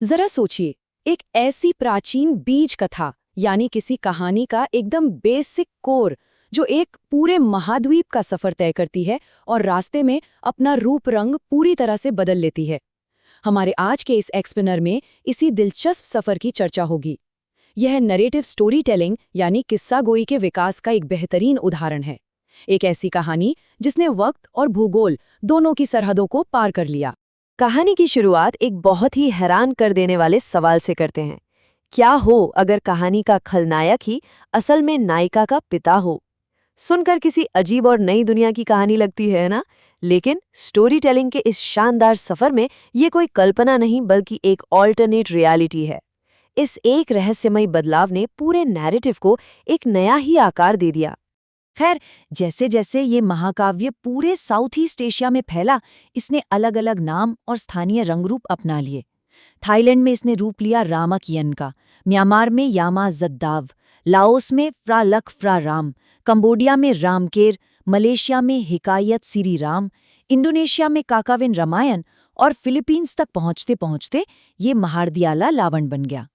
जरा सोचिए, एक ऐसी प्राचीन बीज कथा यानी किसी कहानी का एकदम बेसिक कोर जो एक पूरे महाद्वीप का सफर तय करती है और रास्ते में अपना रूप रंग पूरी तरह से बदल लेती है। हमारे आज के इस एक्सप्लेनर में इसी दिलचस्प सफर की चर्चा होगी। यह नरेटिव स्टोरी टेलिंग यानी किस्सा गोई के विकास का एक बेहतरीन उदाहरण है। एक ऐसी कहानी जिसने वक्त और भूगोल दोनों की सरहदों को पार कर लिया। कहानी की शुरुआत एक बहुत ही हैरान कर देने वाले सवाल से करते हैं। क्या हो अगर कहानी का खलनायक ही असल में नायिका का पिता हो? सुनकर किसी अजीब और नई दुनिया की कहानी लगती है ना? लेकिन स्टोरी टेलिंग के इस शानदार सफर में ये कोई कल्पना नहीं बल्कि एक ऑल्टरनेट रियलिटी है। इस एक रहस्यमयी बदलाव ने पूरे नैरेटिव को एक नया ही आकार दे दिया। खैर, जैसे जैसे ये महाकाव्य पूरे साउथ ईस्ट एशिया में फैला, इसने अलग अलग नाम और स्थानीय रंगरूप अपना लिए। थाईलैंड में इसने रूप लिया रामाकियन का, म्यांमार में यामा जद्दाव, लाओस में फ्रालक फ्राराम, कंबोडिया में रामकेर, मलेशिया में हिकायत सिरी राम, इंडोनेशिया में काकाविन रामायण और फिलीपींस तक पहुंचते पहुंचते ये महारदियाला लावण बन गया।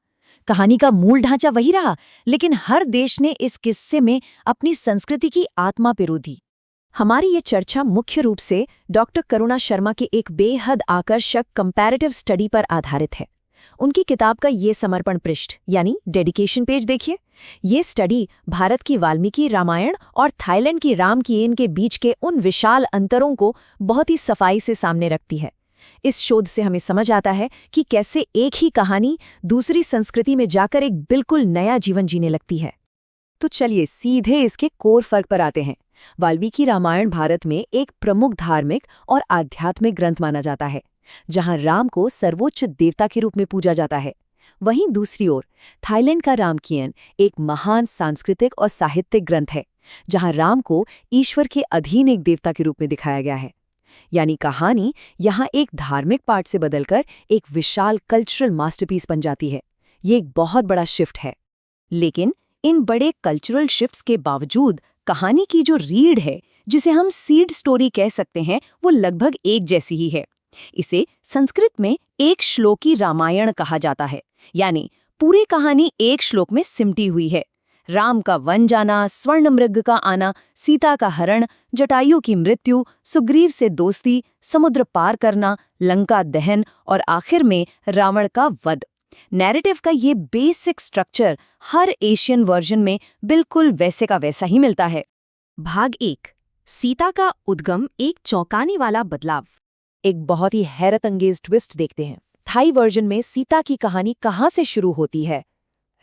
कहानी का मूल ढांचा वही रहा, लेकिन हर देश ने इस किस्से में अपनी संस्कृति की आत्मा पिरो दी। हमारी ये चर्चा मुख्य रूप से डॉक्टर करुणा शर्मा के एक बेहद आकर्षक कंपैरेटिव स्टडी पर आधारित है। उनकी किताब का ये समर्पण पृष्ठ यानी डेडिकेशन पेज देखिए। ये स्टडी भारत की वाल्मीकि रामायण और थाईलैंड की रामकियन के बीच के उन विशाल अंतरों को बहुत ही सफाई से सामने रखती है। इस शोध से हमें समझ आता है कि कैसे एक ही कहानी दूसरी संस्कृति में जाकर एक बिल्कुल नया जीवन जीने लगती है। तो चलिए सीधे इसके कोर फर्क पर आते हैं। वाल्मीकि रामायण भारत में एक प्रमुख धार्मिक और आध्यात्मिक ग्रंथ माना जाता है, जहां राम को सर्वोच्च देवता के रूप में पूजा जाता है। वहीं दूसरी ओर थाईलैंड का रामकियन एक महान सांस्कृतिक और साहित्यिक ग्रंथ है, जहां राम को ईश्वर के अधीन एक देवता के रूप में दिखाया गया है। यानी कहानी यहाँ एक धार्मिक पाठ से बदलकर एक विशाल कल्चरल मास्टरपीस बन जाती है। ये एक बहुत बड़ा शिफ्ट है। लेकिन इन बड़े कल्चरल शिफ्ट्स के बावजूद कहानी की जो रीढ़ है, जिसे हम सीड स्टोरी कह सकते हैं, वो लगभग एक जैसी ही है। इसे संस्कृत में एक श्लोकी रामायण कहा जाता है, यानी पूरी कहानी एक श्लोक में सिमटी हुई है। राम का वन जाना, स्वर्ण मृग का आना, सीता का हरण, जटायु की मृत्यु, सुग्रीव से दोस्ती, समुद्र पार करना, लंका दहन और आखिर में रावण का वध। नैरेटिव का ये बेसिक स्ट्रक्चर हर एशियन वर्जन में बिल्कुल वैसे का वैसा ही मिलता है। भाग 1, सीता का उद्गम, एक चौंकाने वाला बदलाव। एक बहुत ही हैरत अंगेज ट्विस्ट देखते हैं। थाई वर्जन में सीता की कहानी कहाँ से शुरू होती है?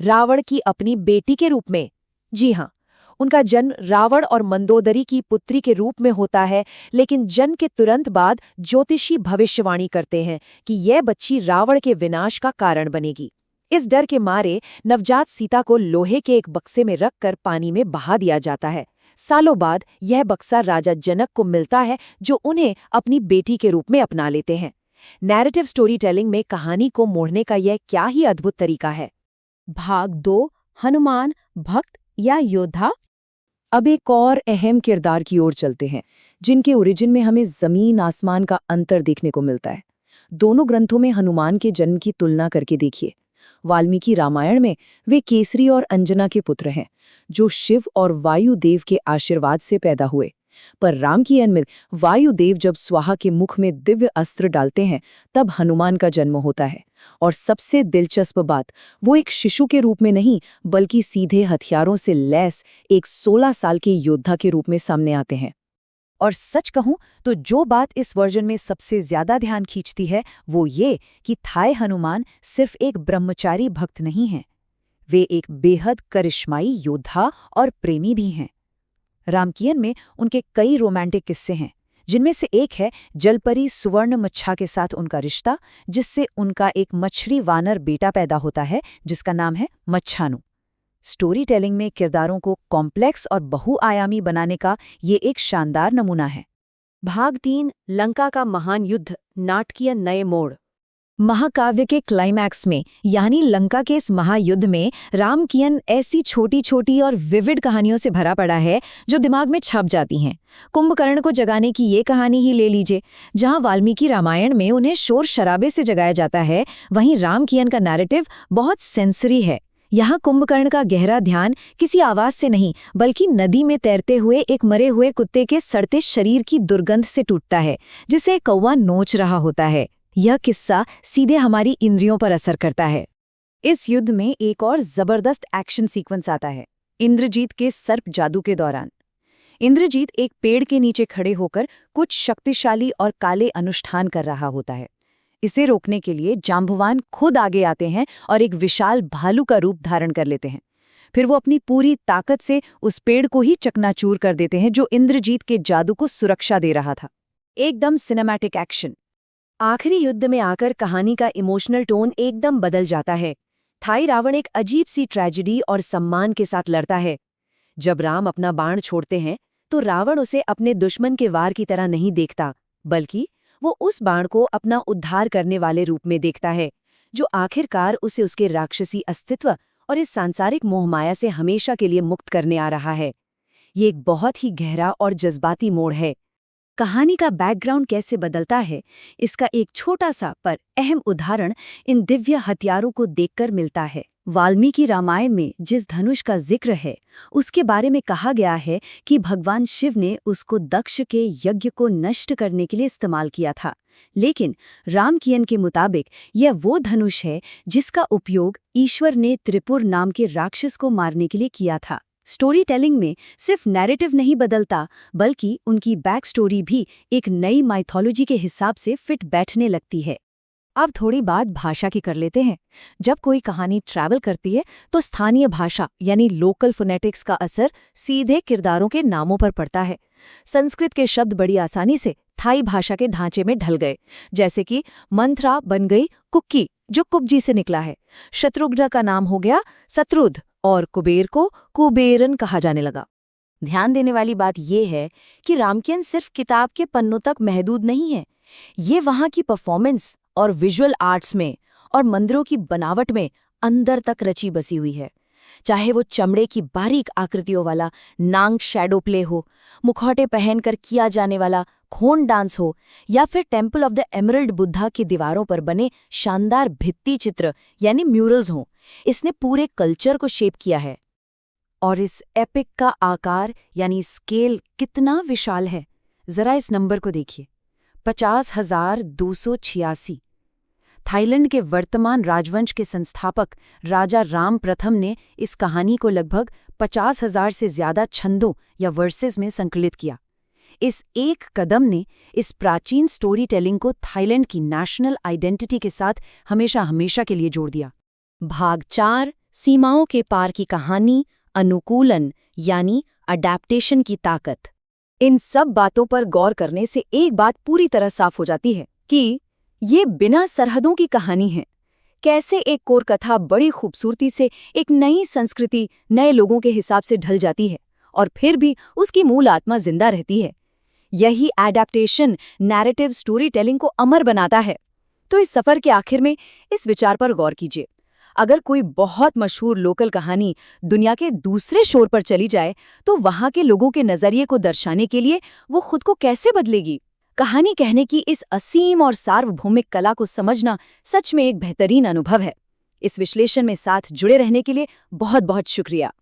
रावण की अपनी बेटी के रूप में। जी हाँ, उनका जन्म रावण और मंदोदरी की पुत्री के रूप में होता है, लेकिन जन्म के तुरंत बाद ज्योतिषी भविष्यवाणी करते हैं कि यह बच्ची रावण के विनाश का कारण बनेगी। इस डर के मारे नवजात सीता को लोहे के एक बक्से में रखकर पानी में बहा दिया जाता है। सालों बाद यह बक्सा राजा जनक को मिलता है, जो उन्हें अपनी बेटी के रूप में अपना लेते हैं। नैरेटिव स्टोरी टेलिंग में कहानी को मोड़ने का यह क्या ही अद्भुत तरीका है। भाग 2, हनुमान, भक्त या योद्धा। अब एक और अहम किरदार की ओर चलते हैं, जिनके ओरिजिन में हमें जमीन आसमान का अंतर देखने को मिलता है। दोनों ग्रंथों में हनुमान के जन्म की तुलना करके देखिए। वाल्मीकि रामायण में वे केसरी और अंजना के पुत्र हैं, जो शिव और वायुदेव के आशीर्वाद से पैदा हुए। पर रामकियन में वायुदेव जब स्वाहा के मुख में दिव्य अस्त्र डालते हैं, तब हनुमान का जन्म होता है। और सबसे दिलचस्प बात, वो एक शिशु के रूप में नहीं, बल्कि सीधे हथियारों से लैस एक 16 साल के योद्धा के रूप में सामने आते हैं। और सच कहूं तो जो बात इस वर्जन में सबसे ज्यादा ध्यान खींचती है, वो ये कि थाई हनुमान सिर्फ एक ब्रह्मचारी भक्त नहीं हैं, वे एक बेहद करिश्माई योद्धा और प्रेमी भी हैं। रामकियन में उनके कई रोमांटिक किस्से हैं, जिनमें से एक है जलपरी सुवर्ण मच्छा के साथ उनका रिश्ता, जिससे उनका एक मछली वानर बेटा पैदा होता है, जिसका नाम है मच्छानु। स्टोरी टेलिंग में किरदारों को कॉम्प्लेक्स और बहुआयामी बनाने का ये एक शानदार नमूना है। भाग 3, लंका का महान युद्ध, नाटकीय नए मोड़। महाकाव्य के क्लाइमैक्स में यानी लंका के इस महायुद्ध में रामकियन ऐसी छोटी छोटी और विविड कहानियों से भरा पड़ा है जो दिमाग में छप जाती हैं। कुंभकर्ण को जगाने की ये कहानी ही ले लीजिए। जहां वाल्मीकि रामायण में उन्हें शोर शराबे से जगाया जाता है, वहीं रामकियन का नैरेटिव बहुत सेंसरी है। यहाँ कुंभकर्ण का गहरा ध्यान किसी आवाज से नहीं बल्कि नदी में तैरते हुए एक मरे हुए कुत्ते के सड़ते शरीर की दुर्गंध से टूटता है जिसे कौवा नोच रहा होता है। यह किस्सा सीधे हमारी इंद्रियों पर असर करता है। इस युद्ध में एक और जबरदस्त एक्शन सीक्वेंस आता है, इंद्रजीत के सर्प जादू के दौरान। इंद्रजीत एक पेड़ के नीचे खड़े होकर कुछ शक्तिशाली और काले अनुष्ठान कर रहा होता है। इसे रोकने के लिए जांबुवान खुद आगे आते हैं और एक विशाल भालू का रूप धारण कर लेते हैं। फिर वो अपनी पूरी ताकत से उस पेड़ को ही चकनाचूर कर देते हैं जो इंद्रजीत के जादू को सुरक्षा दे रहा था। एकदम सिनेमैटिक एक्शन। आखिरी युद्ध में आकर कहानी का इमोशनल टोन एकदम बदल जाता है। थाई रावण एक अजीब सी ट्रेजेडी और सम्मान के साथ लड़ता है। जब राम अपना बाण छोड़ते हैं तो रावण उसे अपने दुश्मन के वार की तरह नहीं देखता, बल्कि वो उस बाण को अपना उद्धार करने वाले रूप में देखता है, जो आखिरकार उसे उसके राक्षसी अस्तित्व और इस सांसारिक मोहमाया से हमेशा के लिए मुक्त करने आ रहा है। ये एक बहुत ही गहरा और जज्बाती मोड़ है। कहानी का बैकग्राउंड कैसे बदलता है, इसका एक छोटा सा पर अहम उदाहरण इन दिव्य हथियारों को देखकर मिलता है। वाल्मीकि रामायण में जिस धनुष का जिक्र है, उसके बारे में कहा गया है कि भगवान शिव ने उसको दक्ष के यज्ञ को नष्ट करने के लिए इस्तेमाल किया था। लेकिन रामकियन के मुताबिक यह वो धनुष है जिसका उपयोग ईश्वर ने त्रिपुर नाम के राक्षस को मारने के लिए किया था। स्टोरी टेलिंग में सिर्फ नैरेटिव नहीं बदलता, बल्कि उनकी बैक स्टोरी भी एक नई माइथोलॉजी के हिसाब से फिट बैठने लगती है। अब थोड़ी बात भाषा की कर लेते हैं। जब कोई कहानी ट्रैवल करती है तो स्थानीय भाषा यानी लोकल फोनेटिक्स का असर सीधे किरदारों के नामों पर पड़ता है। संस्कृत के शब्द बड़ी आसानी से थाई भाषा के ढांचे में ढल गए, जैसे कि मंथरा बन गई कुक्की, जो कुब्जी से निकला है। शत्रुघ्न का नाम हो गया शत्रुध और कुबेर को कुबेरन कहा जाने लगा। ध्यान देने वाली बात यह है कि रामकियन सिर्फ किताब के पन्नों तक महदूद नहीं है। ये वहाँ की परफॉर्मेंस और विजुअल आर्ट्स में और मंदिरों की बनावट में अंदर तक रची बसी हुई है। चाहे वो चमड़े की बारीक आकृतियों वाला नांग शैडो प्ले हो, मुखौटे पहनकर किया जाने वाला खोन डांस हो, या फिर temple of the emerald Buddha की दीवारों पर बने शानदार भित्ति चित्र यानी म्यूरल्स हों, इसने पूरे कल्चर को शेप किया है। और इस एपिक का आकार यानी स्केल कितना विशाल है, जरा इस नंबर को देखिए, 50,286। थाईलैंड के वर्तमान राजवंश के संस्थापक राजा राम प्रथम ने इस कहानी को लगभग 50,000 से ज्यादा छंदों या वर्सेस में संकलित किया। इस एक कदम ने इस प्राचीन स्टोरी टेलिंग को थाईलैंड की नेशनल आइडेंटिटी के साथ हमेशा हमेशा के लिए जोड़ दिया। भाग 4, सीमाओं के पार की कहानी, अनुकूलन यानी अडैप्टेशन की ताकत। इन सब बातों पर गौर करने से एक बात पूरी तरह साफ हो जाती है कि ये बिना सरहदों की कहानी है। कैसे एक कोर कथा बड़ी खूबसूरती से एक नई संस्कृति, नए लोगों के हिसाब से ढल जाती है और फिर भी उसकी मूल आत्मा जिंदा रहती है। यही एडैप्टेशन नैरेटिव स्टोरी टेलिंग को अमर बनाता है। तो इस सफर के आखिर में इस विचार पर गौर कीजिए, अगर कोई बहुत मशहूर लोकल कहानी दुनिया के दूसरे शोर पर चली जाए तो वहां के लोगों के नजरिए को दर्शाने के लिए वो खुद को कैसे बदलेगी। कहानी कहने की इस असीम और सार्वभौमिक कला को समझना सच में एक बेहतरीन अनुभव है। इस विश्लेषण में साथ जुड़े रहने के लिए बहुत बहुत शुक्रिया।